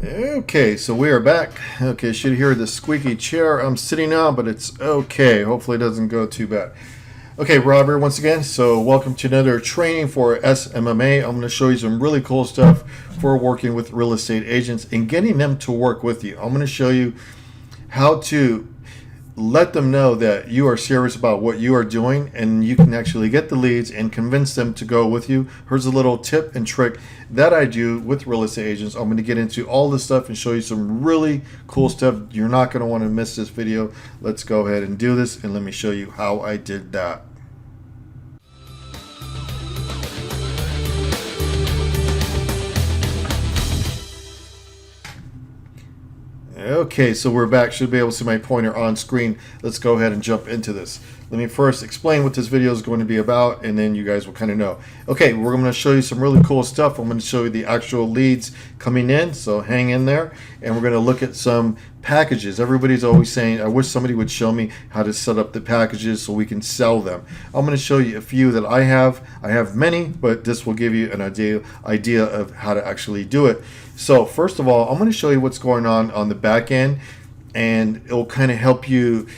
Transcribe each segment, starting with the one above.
Okay, so we are back. Okay, you should hear the squeaky chair I'm sitting on, but it's okay. Hopefully it doesn't go too bad. Okay, Robert, once again, so welcome to another training for SMMA. I'm going to show you some really cool stuff for working with real estate agents and getting them to work with you. I'm going to show you how to let them know that you are serious about what you are doing and you can actually get the leads and convince them to go with you. Here's a little tip and trick that I do with real estate agents. I'm going to get into all this stuff and show you some really cool stuff. You're not going to want to miss this video. Let's go ahead and do this, and let me show you how I did that. Okay, so we're back. Should be able to see my pointer on screen. Let's go ahead and jump into this. Let me first explain what this video is going to be about, and then you guys will kind of know. Okay, we're going to show you some really cool stuff. I'm going to show you the actual leads coming in, so hang in there. And we're going to look at some packages. Everybody's always saying, I wish somebody would show me how to set up the packages so we can sell them. I'm going to show you a few that I have. I have many, but this will give you an idea of how to actually do it. So first of all, I'm going to show you what's going on the back end, and it will kind of help you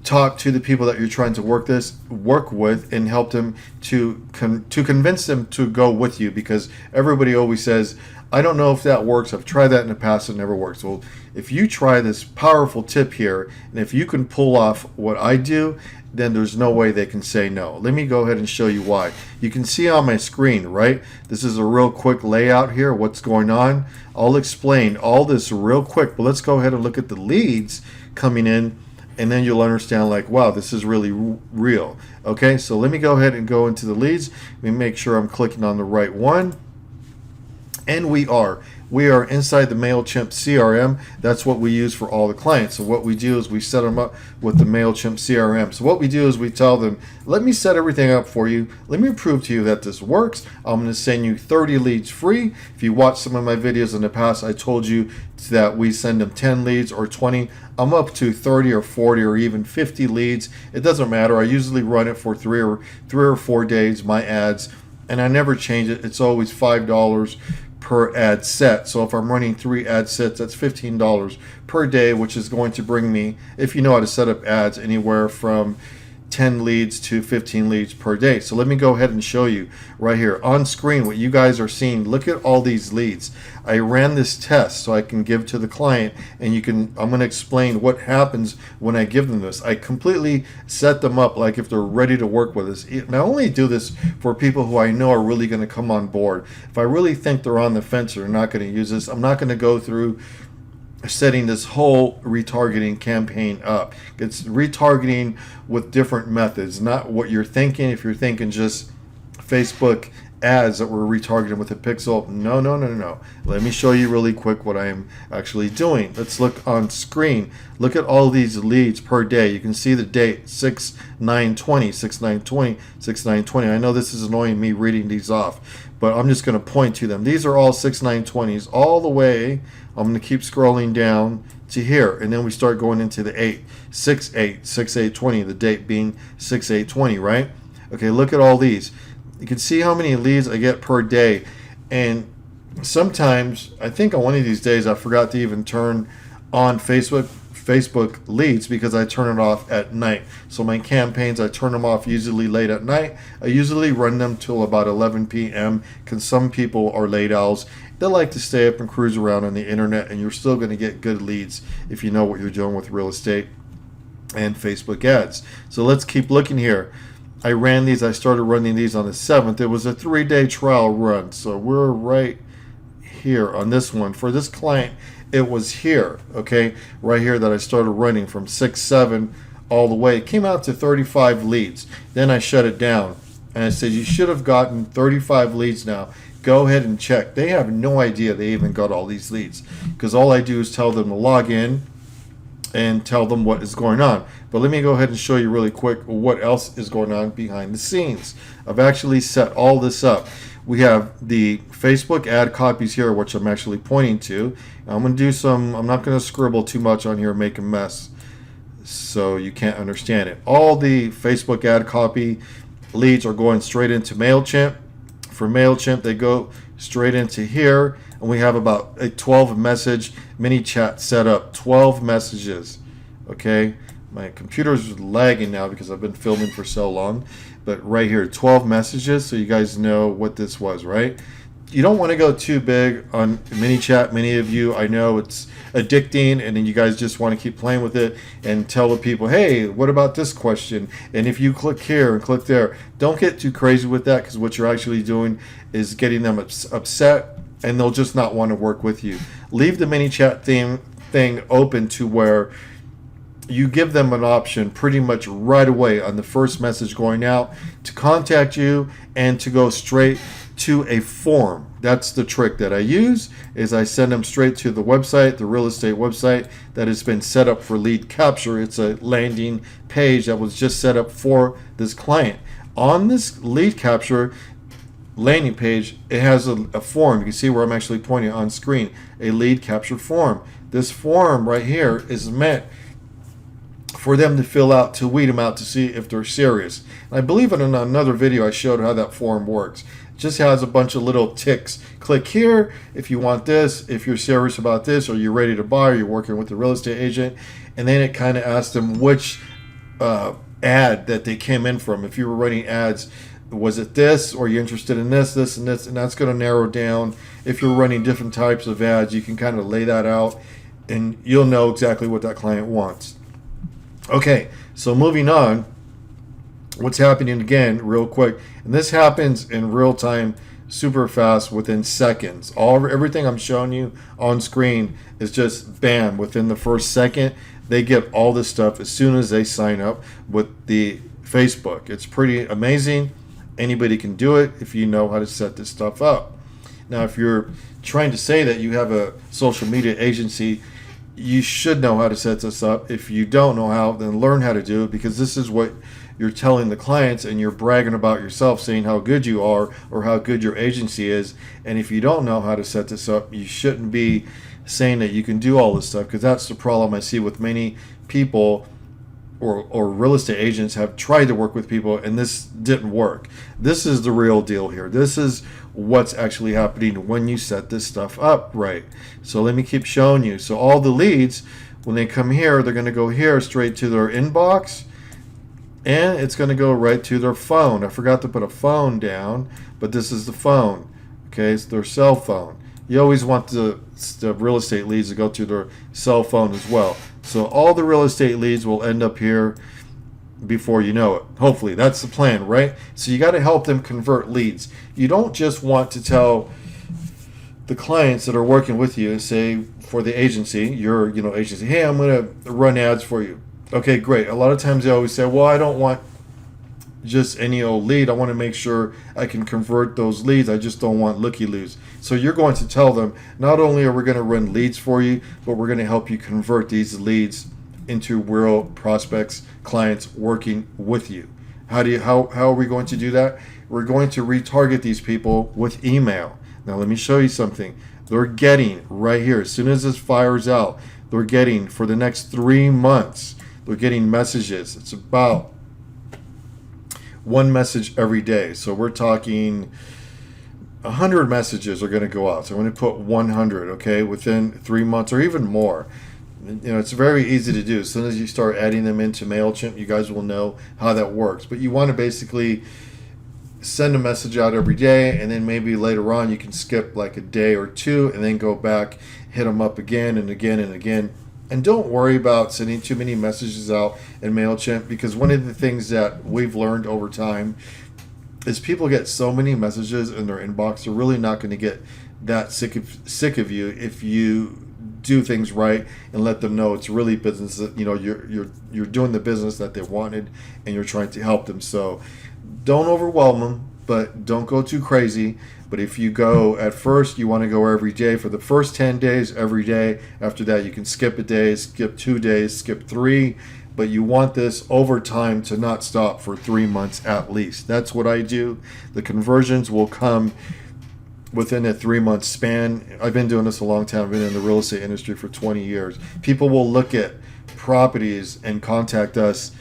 talk to the people that you're trying to work with and help them to convince them to go with you, because everybody always says, I don't know if that works. I've tried that in the past. It never works. Well, if you try this powerful tip here, and if you can pull off what I do, then there's no way they can say no. Let me go ahead and show you why. You can see on my screen, right? This is a real quick layout here, what's going on. I'll explain all this real quick, but let's go ahead and look at the leads coming in, and then you'll understand, like, wow, this is really real. Okay, so let me go ahead and go into the leads. Let me make sure I'm clicking on the right one. And we are inside the MailChimp CRM. That's what we use for all the clients. So what we do is we set them up with the MailChimp CRM. So what we do is we tell them, let me set everything up for you. Let me prove to you that this works. I'm going to send you 30 leads free. If you watch some of my videos in the past, I told you that we send them 10 leads or 20. I'm up to 30 or 40 or even 50 leads. It doesn't matter. I usually run it for three or 4 days, my ads, and I never change it. It's always $5 per ad set. So if I'm running 3 ad sets, that's $15 per day, which is going to bring me, if you know how to set up ads, anywhere from 10 leads to 15 leads per day. So let me go ahead and show you right here on screen what you guys are seeing. Look at all these leads. I ran this test so I can give to the client, and I'm going to explain what happens when I give them this. I completely set them up like if they're ready to work with us. And I only do this for people who I know are really going to come on board. If I really think they're on the fence or they're not going to use this, I'm not going to go through setting this whole retargeting campaign up. It's retargeting with different methods, not what you're thinking. If you're thinking just Facebook ads that we're retargeting with a pixel, no. Let me show you really quick what I am actually doing. Let's look on screen. Look at all these leads per day. You can see the date 6/9/20, 6/9/20, 6/9/20. I know this is annoying me reading these off, but I'm just going to point to them. These are all 6/9/20s all the way. I'm going to keep scrolling down to here, and then we start going into the 6/8/20, the date being 6/8/20, right? Okay, look at all these. You can see how many leads I get per day, and sometimes, I think on one of these days, I forgot to even turn on Facebook leads because I turn it off at night. So my campaigns, I turn them off usually late at night. I usually run them till about 11 p.m. because some people are late owls. They like to stay up and cruise around on the internet, and you're still going to get good leads if you know what you're doing with real estate and Facebook ads. So let's keep looking here. I ran these. I started running these on the 7th. It was a 3-day trial run. So we're right here on this one. For this client, it was here, okay, right here that I started running from 6/7 all the way. It came out to 35 leads. Then I shut it down, and I said, you should have gotten 35 leads now. Go ahead and check. They have no idea they even got all these leads, because all I do is tell them to log in and tell them what is going on. But let me go ahead and show you really quick what else is going on behind the scenes. I've actually set all this up. We have the Facebook ad copies here, which I'm actually pointing to. I'm going to do some, I'm not going to scribble too much on here, make a mess so you can't understand it. All the Facebook ad copy leads are going straight into MailChimp. For MailChimp, they go straight into here. and we have about a 12 message mini chat set up. 12 messages. Okay, my computer's lagging now because I've been filming for so long, but right here, 12 messages, so you guys know what this was, right? You don't want to go too big on mini chat. Many of you, I know it's addicting, and then you guys just want to keep playing with it and tell the people, hey, what about this question? And if you click here and click there, don't get too crazy with that, because what you're actually doing is getting them upset, and they'll just not want to work with you. Leave the mini chat thing open to where you give them an option pretty much right away on the first message going out to contact you and to go straight to a form. That's the trick that I use, is I send them straight to the website, the real estate website that has been set up for lead capture. It's a landing page that was just set up for this client. On this lead capture landing page, it has a form. You can see where I'm actually pointing on screen, a lead capture form. This form right here is meant for them to fill out, to weed them out, to see if they're serious. And I believe in another video I showed how that form works. It just has a bunch of little ticks. Click here if you want this, if you're serious about this, or you're ready to buy, or you're working with a real estate agent. And then it kind of asks them which ad that they came in from. If you were running ads, was it this, or are you interested in this, this, and this? And that's going to narrow down. If you're running different types of ads, you can kind of lay that out, and you'll know exactly what that client wants. Okay, so moving on, what's happening again real quick, and this happens in real time, super fast, within seconds. Everything I'm showing you on screen is just bam, within the first second. They get all this stuff as soon as they sign up with the Facebook. It's pretty amazing. Anybody can do it if you know how to set this stuff up. Now, if you're trying to say that you have a social media agency, you should know how to set this up. If you don't know how, then learn how to do it, because this is what you're telling the clients, and you're bragging about yourself, saying how good you are or how good your agency is. And if you don't know how to set this up, you shouldn't be saying that you can do all this stuff, because that's the problem I see with many people, or real estate agents have tried to work with people, and this didn't work. This is the real deal here. This is what's actually happening when you set this stuff up right. So let me keep showing you. So all the leads, when they come here, they're going to go here straight to their inbox, and it's going to go right to their phone. I forgot to put a phone down, but this is the phone. Okay, it's their cell phone. You always want the real estate leads to go to their cell phone as well. So all the real estate leads will end up here before you know it. Hopefully, that's the plan, right? So you got to help them convert leads. You don't just want to tell the clients that are working with you, say for the agency, your agency, hey, I'm going to run ads for you. Okay, great. A lot of times they always say, well, I don't want just any old lead. I want to make sure I can convert those leads. I just don't want looky-loos. So you're going to tell them, not only are we going to run leads for you, but we're going to help you convert these leads into real prospects, clients working with you. How are we going to do that? We're going to retarget these people with email. Now let me show you something. They're getting right here, as soon as this fires out, they're getting, for the next 3 months, they're getting messages. It's about one message every day. So we're talking 100 messages are going to go out. So I'm going to put 100, okay, within 3 months or even more. It's very easy to do. As soon as you start adding them into MailChimp, you guys will know how that works. But you want to basically send a message out every day, and then maybe later on you can skip like a day or two and then go back, hit them up again and again and again. And don't worry about sending too many messages out in MailChimp, because one of the things that we've learned over time is people get so many messages in their inbox, they're really not going to get that sick of you if you do things right and let them know it's really business that you're doing the business that they wanted, and you're trying to help them. So don't overwhelm them, but don't go too crazy. But if you go at first, you want to go every day for the first 10 days, every day. After that, you can skip a day, skip 2 days, skip 3. But you want this over time to not stop for 3 months at least. That's what I do. The conversions will come within a 3-month span. I've been doing this a long time. I've been in the real estate industry for 20 years. People will look at properties and contact us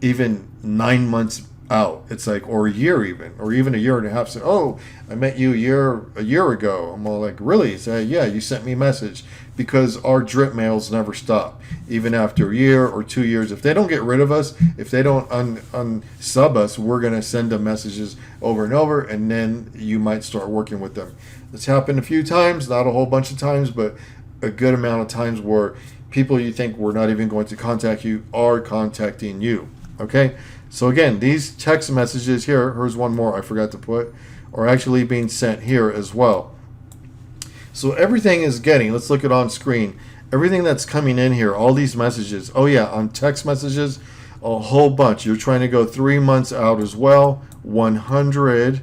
even 9 months out. It's like, or a year even, or even a year and a half. Say, oh, I met you a year ago. I'm all like, really? Say, yeah, you sent me a message, because our drip mails never stop, even after a year or 2 years. If they don't get rid of us, if they don't unsub us, we're gonna send them messages over and over, and then you might start working with them. It's happened a few times, not a whole bunch of times, but a good amount of times where people you think were not even going to contact you are contacting you. Okay, so again, these text messages here, here's one more I forgot to put, are actually being sent here as well. So everything is getting, let's look at on screen, everything that's coming in here, all these messages. Oh yeah, on text messages, a whole bunch. You're trying to go 3 months out as well. 100.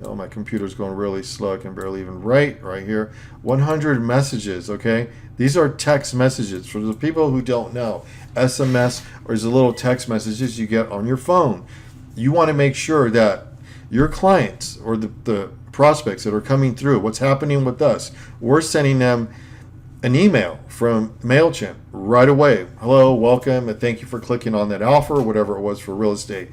Oh, my computer's going really slow. I can barely even write right here. 100 messages, okay? These are text messages. For the people who don't know, SMS is the little text messages you get on your phone. You want to make sure that your clients or the prospects that are coming through, what's happening with us, we're sending them an email from MailChimp right away. Hello, welcome, and thank you for clicking on that offer, whatever it was for real estate.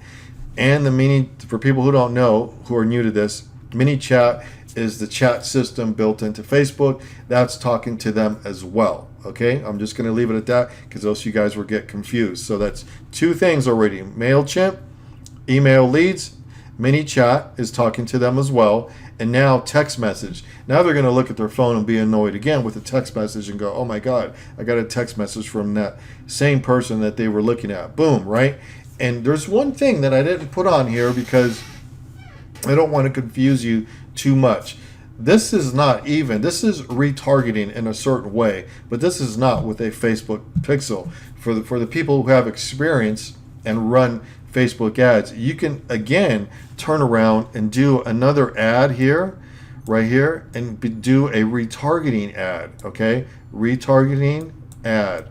And the mini, for people who don't know, who are new to this, mini chat is the chat system built into Facebook. That's talking to them as well. Okay, I'm just going to leave it at that, because else you guys will get confused. So that's 2 things already. MailChimp, email leads, mini chat is talking to them as well, and now text message. Now they're going to look at their phone and be annoyed again with a text message and go, oh my God, I got a text message from that same person that they were looking at. Boom, right? And there's one thing that I didn't put on here because I don't want to confuse you too much. This is not even, this is retargeting in a certain way, but this is not with a Facebook pixel. For the people who have experience and run Facebook ads, you can again turn around and do another ad here, right here, and do a retargeting ad, okay? Retargeting ad,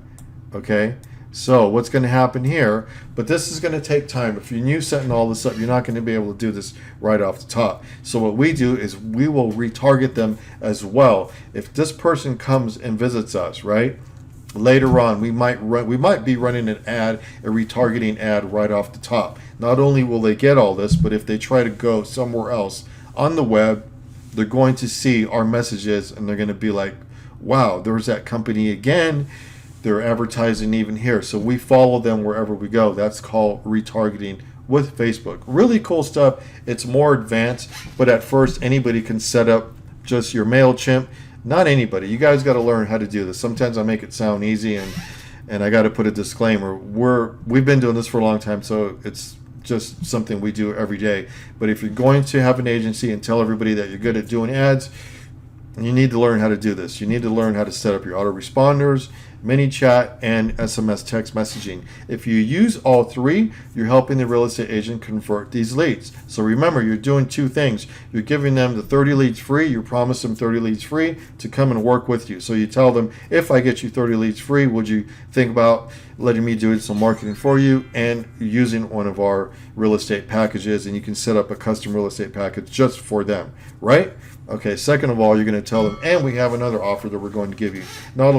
okay? So what's going to happen here, but this is going to take time. If you're new setting all this up, you're not going to be able to do this right off the top. So what we do is we will retarget them as well. If this person comes and visits us, right, later on, we might be running an ad, a retargeting ad right off the top. Not only will they get all this, but if they try to go somewhere else on the web, they're going to see our messages and they're going to be like, wow, there's that company again. They're advertising even here. So we follow them wherever we go. That's called retargeting with Facebook. Really cool stuff. It's more advanced, but at first anybody can set up just your MailChimp. Not anybody. You guys got to learn how to do this. Sometimes I make it sound easy, and I got to put a disclaimer. We've been doing this for a long time, so it's just something we do every day. But if you're going to have an agency and tell everybody that you're good at doing ads, you need to learn how to do this. You need to learn how to set up your autoresponders, mini chat, and SMS text messaging. If you use all 3, you're helping the real estate agent convert these leads. So remember, you're doing 2 things. You're giving them the 30 leads free. You promise them 30 leads free to come and work with you. So you tell them, if I get you 30 leads free, would you think about letting me do some marketing for you and using one of our real estate packages, and you can set up a custom real estate package just for them, right? Okay, second of all, you're going to tell them, and we have another offer that we're going to give you. Not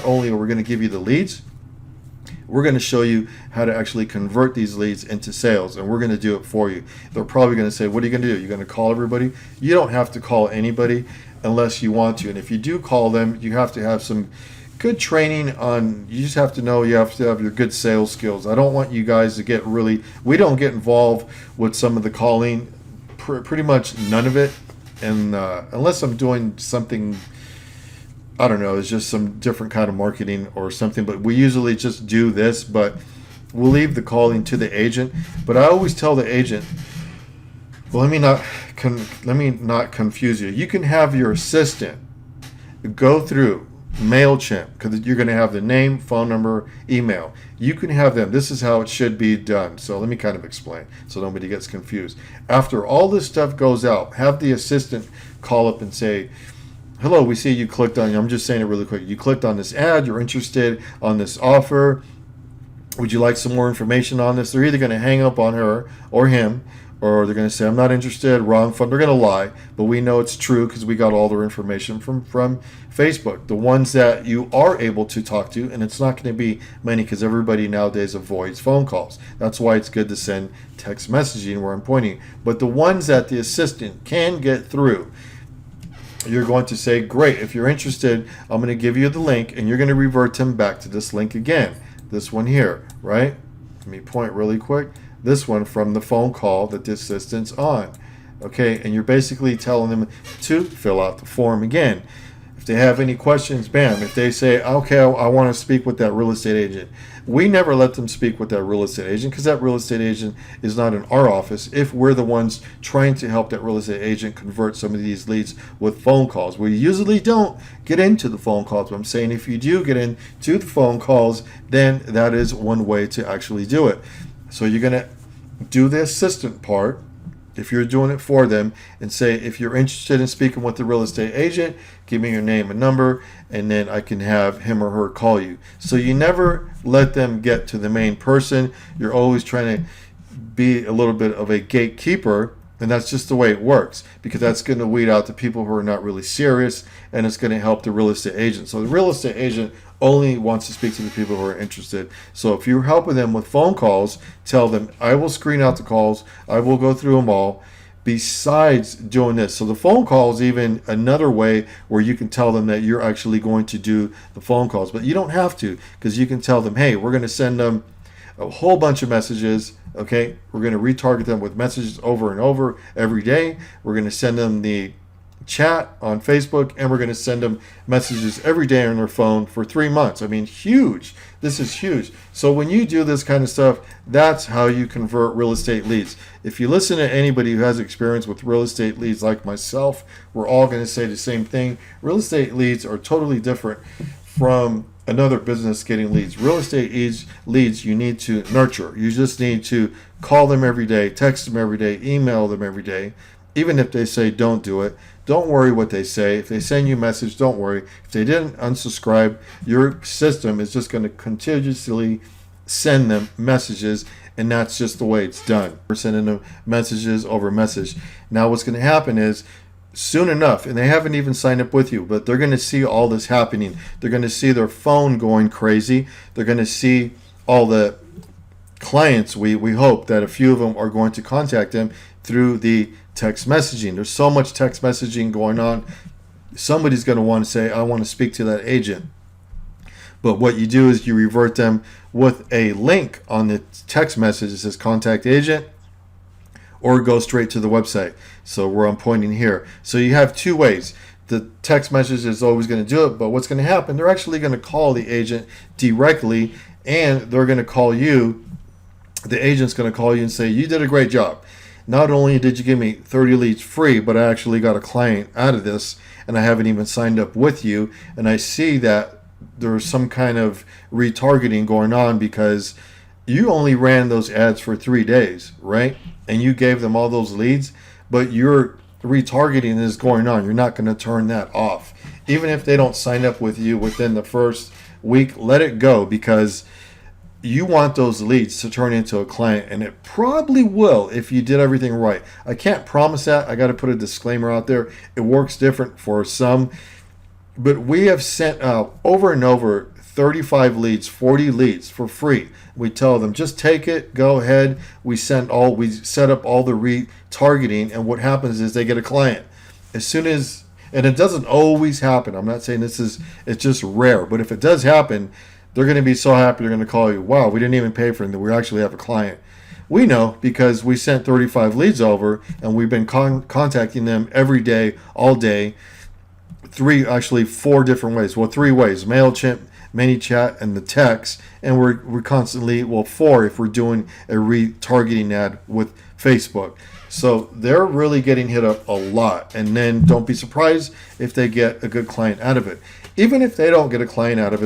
only are we going to give you the leads, we're going to show you how to actually convert these leads into sales, and we're going to do it for you. They're probably going to say, what are you going to do? You're going to call everybody? You don't have to call anybody unless you want to. And if you do call them, you have to have some good training on, you just have to know, you have to have your good sales skills. I don't want you guys to get we don't get involved with some of the calling, pretty much none of it. And unless I'm doing something, I don't know, it's just some different kind of marketing or something, but we usually just do this, but we'll leave the calling to the agent. But I always tell the agent, well, let me not confuse you. You can have your assistant go through MailChimp, because you're going to have the name, phone number, email. You can have them. This is how it should be done. So let me kind of explain so nobody gets confused. After all this stuff goes out, have the assistant call up and say, hello, we see you clicked on, I'm just saying it really quick, you clicked on this ad, you're interested on this offer. Would you like some more information on this? They're either going to hang up on her or him, or they're going to say, I'm not interested, wrong phone. They're going to lie, but we know it's true because we got all their information from Facebook. The ones that you are able to talk to, and it's not going to be many because everybody nowadays avoids phone calls. That's why it's good to send text messaging where I'm pointing. But the ones that the assistant can get through, you're going to say, great, if you're interested, I'm going to give you the link, and you're going to revert them back to this link again. This one here, right? Let me point really quick. This one from the phone call that the assistant's on. Okay, and you're basically telling them to fill out the form again. If they have any questions, bam. If they say, okay, I want to speak with that real estate agent, we never let them speak with that real estate agent because that real estate agent is not in our office if we're the ones trying to help that real estate agent convert some of these leads with phone calls. We usually don't get into the phone calls, but I'm saying if you do get into the phone calls, then that is one way to actually do it. So you're going to do the assistant part if you're doing it for them and say, if you're interested in speaking with the real estate agent, give me your name and number, and then I can have him or her call you. So you never let them get to the main person. You're always trying to be a little bit of a gatekeeper, and that's just the way it works, because that's going to weed out the people who are not really serious, and it's going to help the real estate agent. So the real estate agent only wants to speak to the people who are interested. So if you're helping them with phone calls, tell them, I will screen out the calls, I will go through them all, besides doing this. So the phone call is even another way where you can tell them that you're actually going to do the phone calls. But you don't have to, because you can tell them, hey, we're going to send them a whole bunch of messages. Okay, we're going to retarget them with messages over and over every day. We're going to send them the chat on Facebook, and we're going to send them messages every day on their phone for 3 months. I mean, huge. This is huge. So when you do this kind of stuff, that's how you convert real estate leads. If you listen to anybody who has experience with real estate leads like myself, we're all going to say the same thing. Real estate leads are totally different from another business getting leads. Real estate leads you need to nurture. You just need to call them every day, text them every day, email them every day. Even if they say don't do it, don't worry what they say. If they send you a message, don't worry. If they didn't unsubscribe, your system is just going to continuously send them messages, and that's just the way it's done. We're sending them messages over message. Now what's going to happen is, soon enough, and they haven't even signed up with you, but they're going to see all this happening. They're going to see their phone going crazy. They're going to see all the clients. We hope that a few of them are going to contact them through the text messaging. There's so much text messaging going on. Somebody's going to want to say, I want to speak to that agent. But what you do is you revert them with a link on the text message that says contact agent, or go straight to the website. So where I'm pointing here. So you have two ways. The text message is always going to do it, but what's going to happen, they're actually going to call the agent directly, and they're going to call you. The agent's going to call you and say, you did a great job. Not only did you give me 30 leads free, but I actually got a client out of this, and I haven't even signed up with you. And I see that there's some kind of retargeting going on because you only ran those ads for 3 days, right? And you gave them all those leads, but your retargeting is going on. You're not going to turn that off. Even if they don't sign up with you within the first week, let it go, because you want those leads to turn into a client, and it probably will if you did everything right. I can't promise that. I got to put a disclaimer out there. It works different for some, but we have sent out over and over 35 leads, 40 leads for free. We tell them, just take it, go ahead. We set up all the retargeting, and what happens is they get a client. As soon as, and it doesn't always happen. I'm not saying it's just rare, but if it does happen, they're going to be so happy. They're going to call you, wow, we didn't even pay for it, we actually have a client. We know because we sent 35 leads over, and we've been contacting them every day, all day. 4 different ways. Well, 3 ways: MailChimp, ManyChat, and the text. And we're constantly, 4 if we're doing a retargeting ad with Facebook. So they're really getting hit up a lot. And then don't be surprised if they get a good client out of it. Even if they don't get a client out of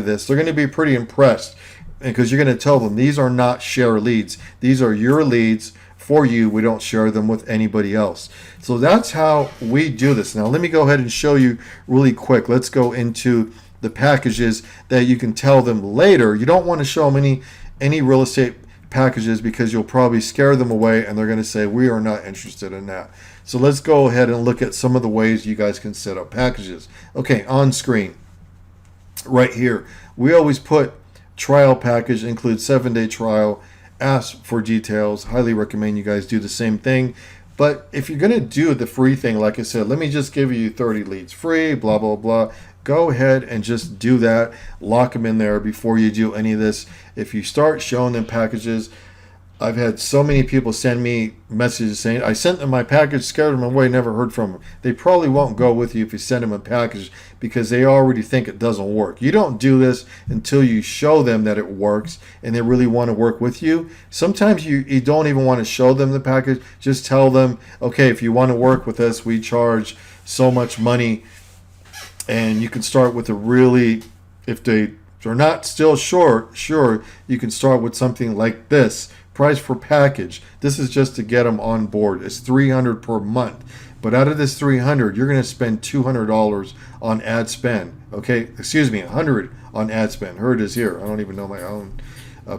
this, they're going to be pretty impressed, because you're going to tell them these are not share leads. These are your leads for you. We don't share them with anybody else. So that's how we do this. Now let me go ahead and show you really quick. Let's go into the packages that you can tell them later. You don't want to show them any real estate packages because you'll probably scare them away and they're going to say, we are not interested in that. So let's go ahead and look at some of the ways you guys can set up packages. Okay, on screen right here, we always put trial package, includes 7-day trial, ask for details. Highly recommend you guys do the same thing. But if you're going to do the free thing, like I said, let me just give you 30 leads free, blah, blah, blah. Go ahead and just do that. Lock them in there before you do any of this. If you start showing them packages, I've had so many people send me messages saying, I sent them my package, scared them away, never heard from them. They probably won't go with you if you send them a package because they already think it doesn't work. You don't do this until you show them that it works and they really want to work with you. Sometimes you don't even want to show them the package. Just tell them, okay, if you want to work with us, we charge so much money. And you can start with a really, if they're not still sure, you can start with something like this. Price per package. This is just to get them on board. It's $300 per month. But out of this $300, you're going to spend $200 on ad spend. Okay, excuse me, $100 on ad spend. Here it is here. I don't even know my own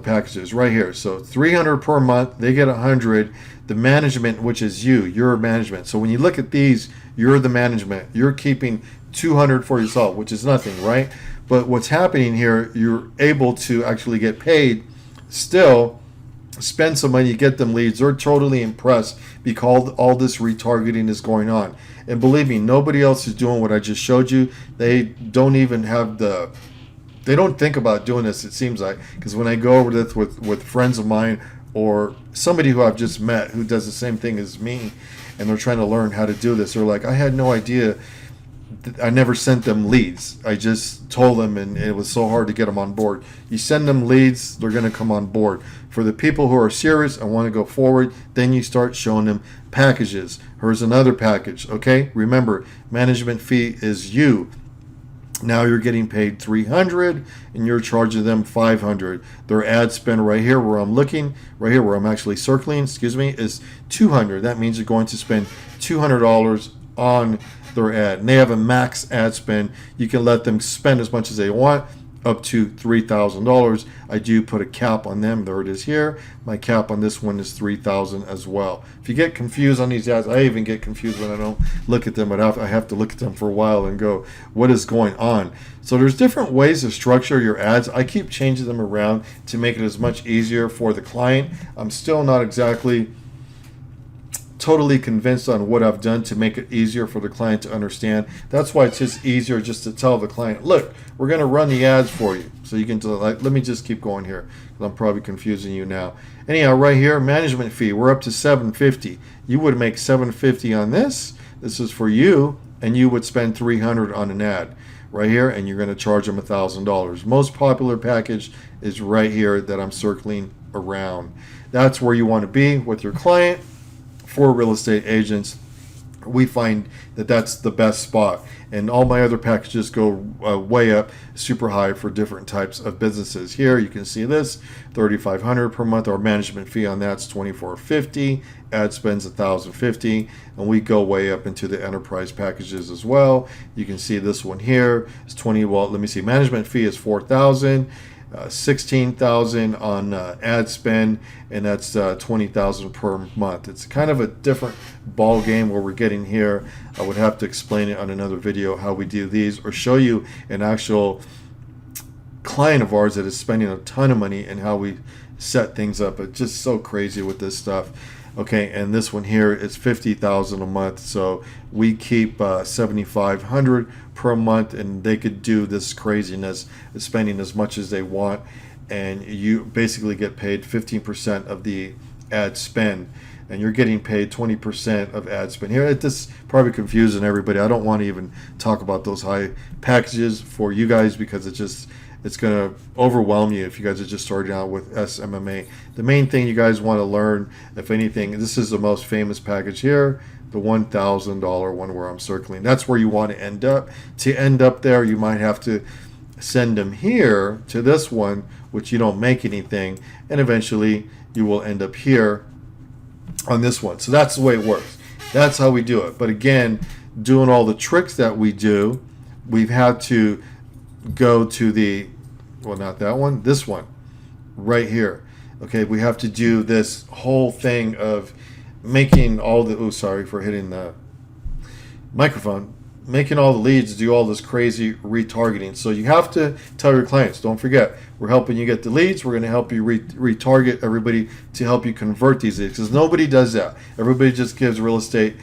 packages right here. So $300 per month. They get $100. The management, which is your management. So when you look at these, you're the management. You're keeping $200 for yourself, which is nothing, right? But what's happening here, you're able to actually get paid still, spend some money, get them leads. They're totally impressed because all this retargeting is going on. And believe me, nobody else is doing what I just showed you. They don't even have they don't think about doing this, it seems like, because when I go over this with friends of mine or somebody who I've just met who does the same thing as me and they're trying to learn how to do this, they're like, I had no idea. I never sent them leads. I just told them, and it was so hard to get them on board. You send them leads, they're going to come on board. For the people who are serious and want to go forward, then you start showing them packages. Here's another package, okay? Remember, management fee is you. Now you're getting paid $300 and you're charging them $500. Their ad spend right here where I'm looking, right here where I'm actually circling, is $200. That means you're going to spend $200 on their ad. And they have a max ad spend. You can let them spend as much as they want, up to $3,000. I do put a cap on them. There it is here. My cap on this one is $3,000 as well. If you get confused on these ads, I even get confused when I don't look at them, but I have to look at them for a while and go, what is going on? So there's different ways to structure your ads. I keep changing them around to make it as much easier for the client. I'm still not exactly totally convinced on what I've done to make it easier for the client to understand. That's why it's just easier just to tell the client, look, we're going to run the ads for you. So you can tell, like, let me just keep going here. I'm probably confusing you now. Anyhow, right here, management fee, we're up to $750. You would make $750 on this. This is for you, and you would spend $300 on an ad right here, and you're going to charge them $1,000. Most popular package is right here that I'm circling around. That's where you want to be with your client. For real estate agents, we find that that's the best spot, and all my other packages go way up, super high for different types of businesses. Here you can see this $3,500 per month. Our management fee on that's $2,450. Ad spends $1,050, and we go way up into the enterprise packages as well. You can see this one here is 20. Well, let me see. Management fee is $4,000. 16,000 on ad spend, and that's 20,000 per month. It's kind of a different ball game where we're getting here. I would have to explain it on another video how we do these, or show you an actual client of ours that is spending a ton of money and how we set things up. It's just so crazy with this stuff. Okay, and this one here is 50,000 a month, so we keep 7,500 per month, and they could do this craziness, spending as much as they want, and you basically get paid 15% of the ad spend, and you're getting paid 20% of ad spend. Here, this is probably confusing everybody. I don't want to even talk about those high packages for you guys because it's going to overwhelm you if you guys are just starting out with SMMA. The main thing you guys want to learn, if anything, this is the most famous package here, the $1,000 one where I'm circling. That's where you want to end up. To end up there, you might have to send them here to this one, which you don't make anything, and eventually you will end up here on this one. So that's the way it works. That's how we do it. But again, doing all the tricks that we do, we've had to go to the, well, not that one, this one right here. Okay, we have to do this whole thing of making all the, oh, sorry for hitting the microphone, making all the leads do all this crazy retargeting. So you have to tell your clients, don't forget, we're helping you get the leads. We're going to help you retarget everybody to help you convert these leads, because nobody does that. Everybody just gives real estate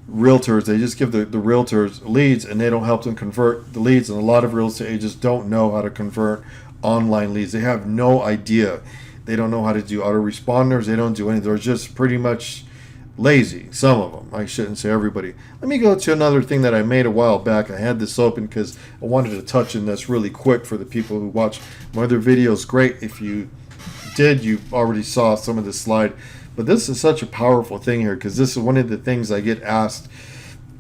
realtors, they just give the realtors leads and they don't help them convert the leads. And a lot of real estate agents don't know how to convert online leads. They have no idea. They don't know how to do autoresponders. They don't do anything. They're just pretty much lazy. Some of them. I shouldn't say everybody. Let me go to another thing that I made a while back. I had this open because I wanted to touch on this really quick for the people who watch my other videos. Great. If you did, you already saw some of this slide. But this is such a powerful thing here, because this is one of the things I get asked,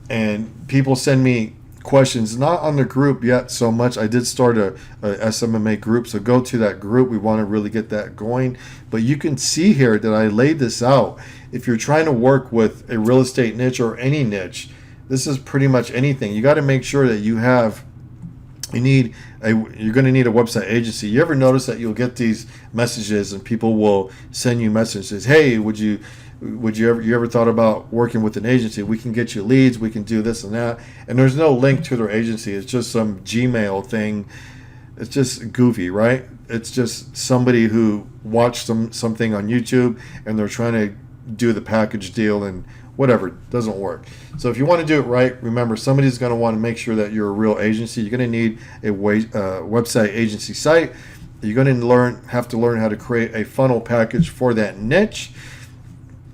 and people send me questions, not on the group yet so much. I did start a SMMA group, so go to that group. We want to really get that going. But you can see here that I laid this out. If you're trying to work with a real estate niche or any niche, this is pretty much anything. You got to make sure that you're going to need a website agency. You ever notice that you'll get these messages and people will send you messages, hey, would you ever thought about working with an agency? We can get you leads, we can do this and that. And there's no link to their agency. It's just some Gmail thing. It's just goofy, right? It's just somebody who watched something on YouTube and they're trying to do the package deal and whatever, doesn't work. So if you want to do it right, remember, somebody's going to want to make sure that you're a real agency. You're going to need a website agency site. You're going to have to learn how to create a funnel package for that niche.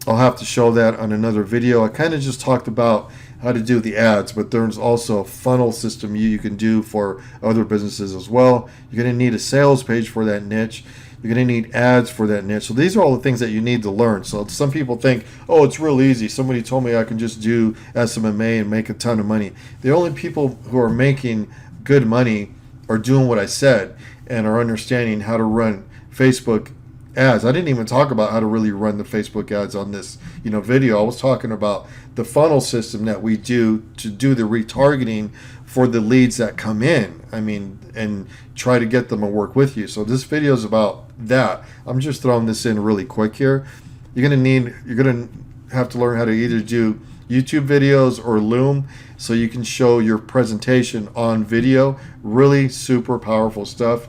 I'll have to show that on another video. I kind of just talked about how to do the ads, but there's also a funnel system you can do for other businesses as well. You're going to need a sales page for that niche. You're going to need ads for that niche. So these are all the things that you need to learn. So some people think, oh, it's real easy. Somebody told me I can just do SMMA and make a ton of money. The only people who are making good money are doing what I said and are understanding how to run Facebook ads. I didn't even talk about how to really run the Facebook ads on this video. I was talking about the funnel system that we do to do the retargeting for the leads that come in. And try to get them to work with you. So this video is about that. I'm just throwing this in really quick here. You're gonna have to learn how to either do YouTube videos or Loom, so you can show your presentation on video. Really super powerful stuff.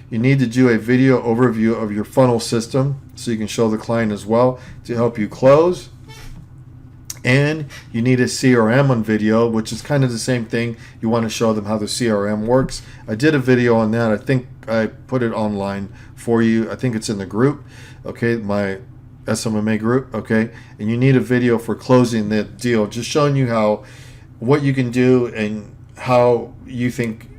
You need to do a video overview of your funnel system so you can show the client as well to help you close. And you need a CRM on video, which is kind of the same thing. You want to show them how the CRM works. I did a video on that. I think I put it online for you. I think it's in the group, okay, my SMMA group, okay. And you need a video for closing the deal, just showing you what you can do and how you think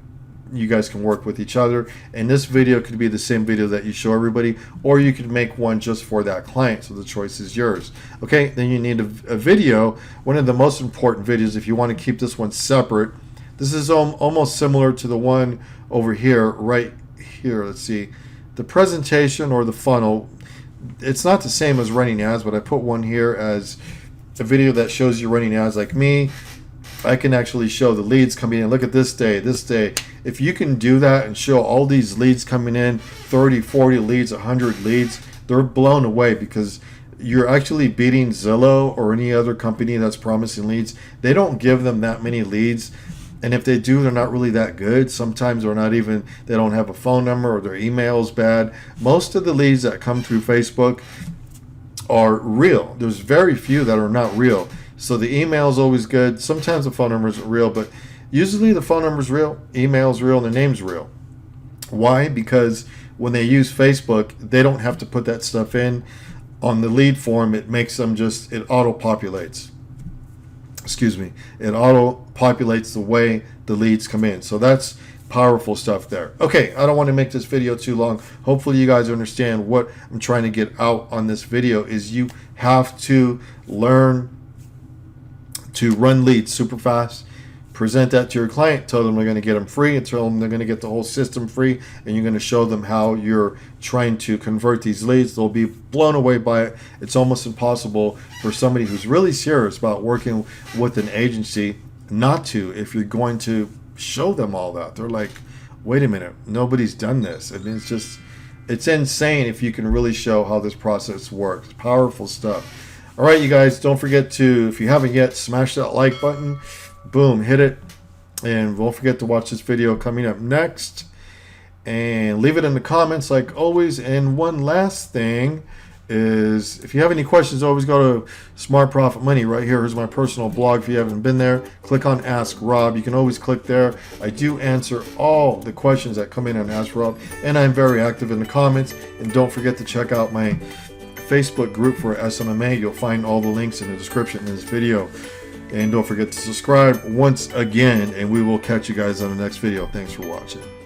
you guys can work with each other. And this video could be the same video that you show everybody, or you could make one just for that client, so the choice is yours. Okay, then you need a video. One of the most important videos, if you want to keep this one separate, this is almost similar to the one over here, right here. Let's see, the presentation or the funnel, it's not the same as running ads, but I put one here as a video that shows you running ads like me. I can actually show the leads coming in. Look at this day. If you can do that and show all these leads coming in, 30, 40 leads, 100 leads, they're blown away, because you're actually beating Zillow or any other company that's promising leads. They don't give them that many leads. And if they do, they're not really that good. Sometimes they don't have a phone number, or their email is bad. Most of the leads that come through Facebook are real. There's very few that are not real. So the email is always good. Sometimes the phone number isn't real, but usually the phone number is real, email is real, and the name's real. Why? Because when they use Facebook, they don't have to put that stuff in on the lead form. It makes them it auto-populates. It auto-populates the way the leads come in. So that's powerful stuff there. Okay, I don't want to make this video too long. Hopefully you guys understand what I'm trying to get out on this video is you have to learn to run leads super fast, present that to your client, tell them they're going to get them free, and tell them they're going to get the whole system free, and you're going to show them how you're trying to convert these leads. They'll be blown away by it. It's almost impossible for somebody who's really serious about working with an agency not to, if you're going to show them all that. They're like, wait a minute, nobody's done this. It's just It's insane if you can really show how this process works. Powerful stuff. All right, you guys, don't forget to, if you haven't yet, smash that like button. Boom, hit it. And don't forget to watch this video coming up next. And leave it in the comments like always. And one last thing is, if you have any questions, always go to Smart Profit Money. Right here is my personal blog. If you haven't been there, click on Ask Rob. You can always click there. I do answer all the questions that come in on Ask Rob, and I'm very active in the comments. And don't forget to check out my Facebook group for SMMA. You'll find all the links in the description in this video. And don't forget to subscribe once again, and we will catch you guys on the next video. Thanks for watching.